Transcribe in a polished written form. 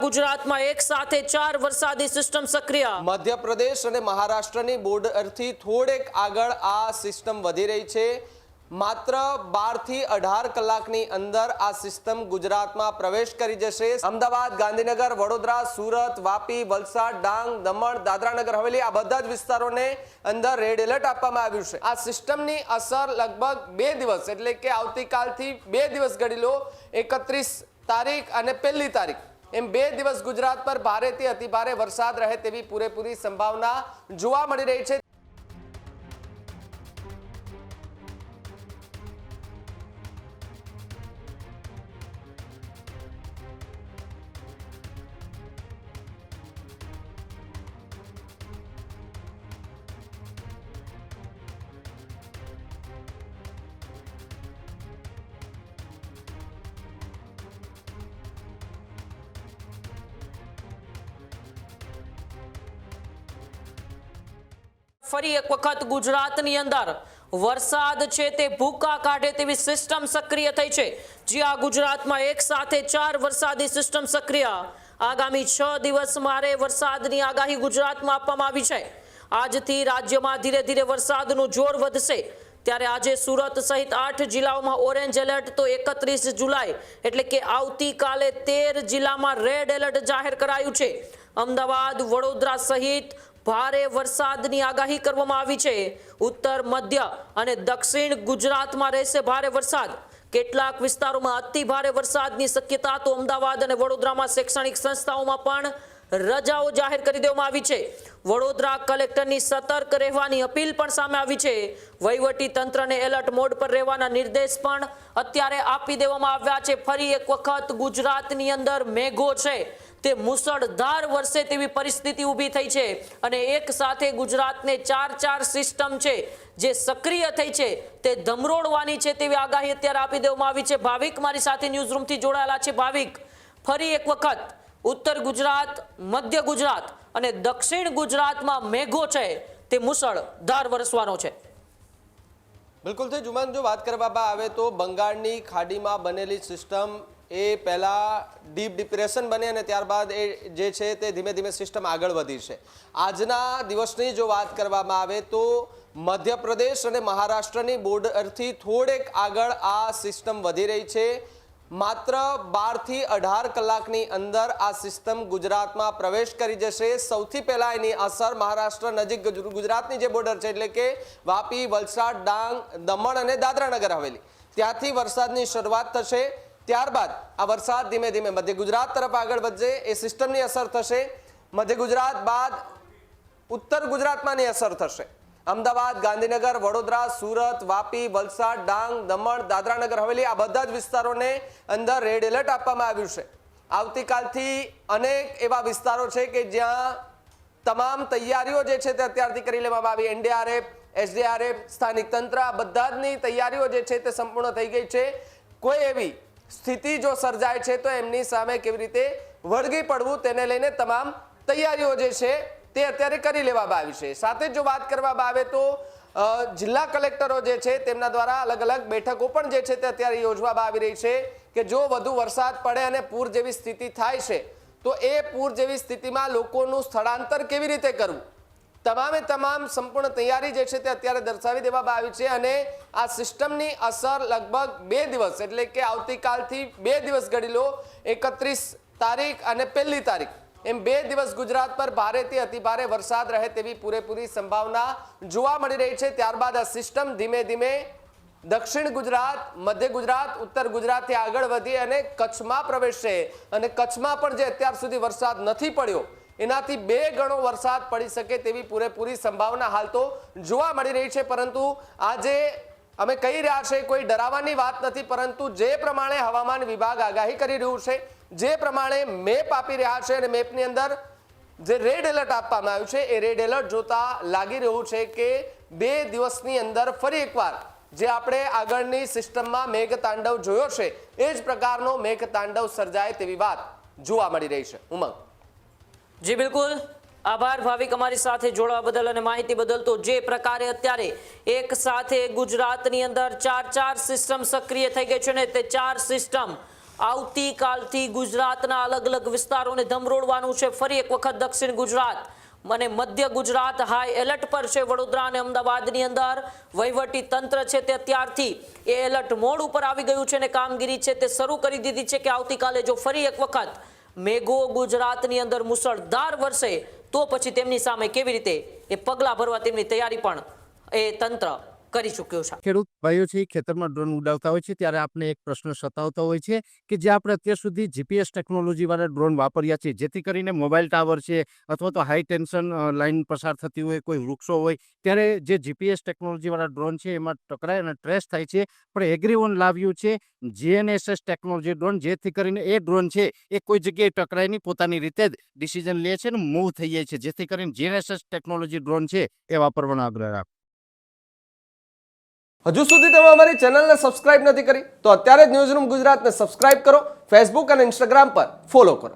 ગુજરાતમાં એક સાથે 4 વરસાદી સિસ્ટમ સક્રિય। મધ્યપ્રદેશ અને મહારાષ્ટ્રની બોર્ડરથી થોડેક આગળ આ સિસ્ટમ વધી રહી છે। માત્ર 12 થી 18 કલાકની અંદર આ સિસ્ટમ ગુજરાતમાં પ્રવેશ કરી જશે। અમદાવાદ, ગાંધીનગર, વડોદરા, સુરત, વાપી, વલસાડ, ડાંગ, દમણ, દાદરાનગર હવેલી આ બધા જ વિસ્તારોને અંદર રેડ એલર્ટ આપવામાં આવ્યું છે। આ સિસ્ટમની અસર લગભગ 2 દિવસ એટલે કે આવતીકાલથી 2 દિવસ ગણી લો, 31 તારીખ અને 1 તારીખ એમ 2 દિવસ ગુજરાત પર ભારેથી અતિભારે વરસાદ રહે તેવી પૂરેપૂરી સંભાવના જોવા મળી રહી છે। ફરી એક વખત ગુજરાતની અંદર વરસાદ છે તે ભૂકા કાઢે તેવી સિસ્ટમ સક્રિય થઈ છે। જ્યાં ગુજરાતમાં એક સાથે 4 વરસાદી સિસ્ટમ સક્રિય। આગામી 6 દિવસ મારે વરસાદની આગાહી ગુજરાતમાં આપવામાં આવી છે। આજથી રાજ્યમાં ધીરે ધીરે વરસાદનું જોર વધશે। ત્યારે આજે સુરત સહિત 8 જિલ્લાઓમાં ઓરેન્જ એલર્ટ તો 31 જુલાઈ એટલે કે આવતીકાલે 13 જિલ્લામાં રેડ એલર્ટ જાહેર કરાયું છે। અમદાવાદ, વડોદરા સહિત ભારે વરસાદની આગાહી કરવામાં આવી છે। ઉત્તર, મધ્ય અને દક્ષિણ ગુજરાતમાં રહેશે ભારે વરસાદ। કેટલાક વિસ્તારોમાં અતિ ભારે વરસાદની શક્યતા। તો અમદાવાદ અને વડોદરામાં શૈક્ષણિક સંસ્થાઓમાં પણ રજાઓ જાહેર કરી દેવામાં આવી છે। વડોદરા કલેક્ટરની સતર્ક રહેવાની અપીલ પણ સામે આવી છે। વહીવટી તંત્રને એલર્ટ મોડ પર રહેવાના નિર્દેશ પણ અત્યારે આપી દેવામાં આવ્યા છે। ફરી એક વખત ગુજરાતની અંદર મેઘો છે તે મુસળધાર વરસે તેવી પરિસ્થિતિ ઊભી થઈ છે અને એક સાથે ગુજરાતને 4 સિસ્ટમ છે જે સક્રિય થઈ છે તે ધમરોડવાની છે તેવી આગાહી અત્યારે આપી દેવામાં આવી છે। ભાવિક મારી સાથે ન્યૂઝ રૂમથી જોડાયેલા છે। ભાવિક, ફરી એક વખત ઉત્તર ગુજરાત, મધ્ય ગુજરાત અને દક્ષિણ ગુજરાતમાં મેઘો છે તે મુસળધાર વરસવાનો છે। બિલકુલ છે જુમાન, જો વાત કરવામાં આવે તો બંગાળની ખાડીમાં બનેલી સિસ્ટમ એ પહેલા ડીપ ડિપ્રેશન બને અને ત્યારબાદ એ જે છે તે ધીમે ધીમે સિસ્ટમ આગળ વધી છે। આજના દિવસની જો વાત કરવામાં આવે તો મધ્યપ્રદેશ અને મહારાષ્ટ્રની બોર્ડરથી થોડેક આગળ આ સિસ્ટમ વધી રહી છે। માત્ર 12 થી 18 કલાકની અંદર આ સિસ્ટમ ગુજરાતમાં પ્રવેશ કરી જશે। સૌથી પહેલા એની અસર મહારાષ્ટ્ર નજીક ગુજરાતની જે બોર્ડર છે એટલે કે વાપી, વલસાડ, ડાંગ, દમણ અને દાદરાનગર હવેલી ત્યાંથી વરસાદની શરૂઆત થશે। ત્યારબાદ આ વરસાદ ધીમે ધીમે મધ્ય ગુજરાત તરફ આગળ વધશે। એ સિસ્ટમની અસર થશે। મધ્ય ગુજરાત બાદ ઉત્તર ગુજરાતમાં એની અસર થશે। અમદાવાદ, ગાંધીનગર, વડોદરા, સુરત, વાપી, વલસાડ, ડાંગ, દમણ, દાદરાનગર હવેલી આ બધા જ વિસ્તારોને અંદર રેડ એલર્ટ આપવામાં આવ્યું છે। આવતીકાલથી અનેક એવા વિસ્તારો છે કે જ્યાં તમામ તૈયારીઓ જે છે તે અત્યારથી કરી લેવામાં આવી। એનડીઆરએફ, એસડીઆરએફ, સ્થાનિક તંત્ર આ બધા જની તૈયારીઓ જે છે તે સંપૂર્ણ થઈ ગઈ છે। કોઈ એવી સ્થિતિ જો સર્જાય છે તો એમની સામે કેવી રીતે વળગી પડવું તેને લઈને તમામ તૈયારીઓ જે છે તે અત્યારે કરી લેવામાં આવી છે। સાથે જો વાત કરવામાં આવે તો જિલ્લા કલેક્ટરો જે છે તેમના દ્વારા અલગ અલગ બેઠકો પણ જે છે તે અત્યારે યોજવામાં આવી રહી છે કે જો વધુ વરસાદ પડે અને પૂર જેવી સ્થિતિ થાય છે તો એ પૂર જેવી સ્થિતિમાં લોકોનું સ્થળાંતર કેવી રીતે કરવું, તમામે તમામ સંપૂર્ણ તૈયારી જે છે તે અત્યારે દર્શાવી દેવામાં આવી છે। અને આ સિસ્ટમની અસર લગભગ 2 દિવસ એટલે કે આવતીકાલથી 2 દિવસ ગણી લો, 31 તારીખ અને 1 તારીખ એમ 2 દિવસ ગુજરાત પર ભારેથી અતિભારે વરસાદ રહે તેવી પૂરેપૂરી સંભાવના જોવા મળી રહી છે। ત્યારબાદ આ સિસ્ટમ ધીમે ધીમે દક્ષિણ ગુજરાત, મધ્ય ગુજરાત, ઉત્તર ગુજરાતથી આગળ વધી અને કચ્છમાં પ્રવેશશે અને કચ્છમાં પણ જે અત્યાર સુધી વરસાદ નથી પડ્યો એનાથી 2 ગણો વરસાદ પડી શકે તેવી પૂરેપૂરી સંભાવના હાલ તો જોવા મળી રહી છે। પરંતુ આજે અમે કહી રહ્યા છે કોઈ ડરાવવાની વાત નથી, પરંતુ જે પ્રમાણે હવામાન વિભાગ આગાહી કરી રહ્યું છે, જે પ્રમાણે મેપ આપી રહ્યા છે અને મેપની અંદર જે રેડ એલર્ટ આપવામાં આવ્યું છે એ રેડ એલર્ટ જોતા લાગી રહ્યું છે કે 2 દિવસની અંદર ફરી એકવાર જે આપણે આગળની સિસ્ટમમાં મેઘતાંડવ જોયો છે એ જ પ્રકારનો મેઘતાંડવ સર્જાય તેવી વાત જોવા મળી રહી છે। ઉમંગ, જી બિલકુલ, આભાર ભાવિક અમારી સાથે જોડવા બદલ અને માહિતી બદલ। તો જે પ્રકારે અત્યારે એક સાથે ગુજરાતની અંદર 4 સિસ્ટમ સક્રિય થઈ ગઈ છે ને તે 4 સિસ્ટમ આવતીકાલથી ગુજરાતના અલગ અલગ વિસ્તારોને ધમરોડવાનું છે ફરી એક વખત દક્ષિણ ગુજરાત અને મધ્ય ગુજરાત હાઈ એલર્ટ પર છે. વડોદરા અને અમદાવાદની અંદર વહીવટી તંત્ર છે તે અત્યારથી એ એલર્ટ મોડ ઉપર આવી ગયું છે અને કામગીરી છે તે શરૂ કરી દીધી છે કે આવતીકાલે જો ફરી એક વખત મેઘો ગુજરાતની અંદર મુસળધાર વરસે તો પછી તેમની સામે કેવી રીતે એ પગલાં ભરવા તેમની તૈયારી પણ એ તંત્ર કરી ચૂક્યું છે. ખેડૂત ભાઈઓ છે ખેતરમાં ડ્રોન ઉડાવતા હોય છે ત્યારે આપણે એક પ્રશ્ન સતાવતો હોય છે કે જે આપણે અત્યાર સુધી જીપીએસ ટેકનોલોજી વાળા ડ્રોન વાપર્યા છે જેથી કરીને મોબાઈલ ટાવર છે અથવા તો હાઈ ટેન્શન લાઈન પસાર થતી હોય કોઈ વૃક્ષો હોય ત્યારે જે જીપીએસ ટેકનોલોજી વાળા ડ્રોન છે એમાં ટકરાય અને ટ્રેસ થાય છે. પણ એગ્રીવન લાવ્યું છે જીએનએસએસ ટેકનોલોજી ડ્રોન જેથી કરીને એ ડ્રોન છે એ કોઈ જગ્યાએ ટકરાય નહીં પોતાની રીતે જ ડિસિઝન લે છે અને મૂવ થઈ જાય છે જેથી કરીને જીએનએસએસ ટેકનોલોજી ડ્રોન છે એ વાપરવાનો આગ્રહ રાખો. હજુ સુધી તમે અમારી ચેનલને સબસ્ક્રાઇબ નથી કરી તો અત્યારે જ ન્યૂઝરૂમ ગુજરાતને સબસ્ક્રાઇબ કરો, ફેસબુક અને ઇન્સ્ટાગ્રામ પર ફોલો કરો.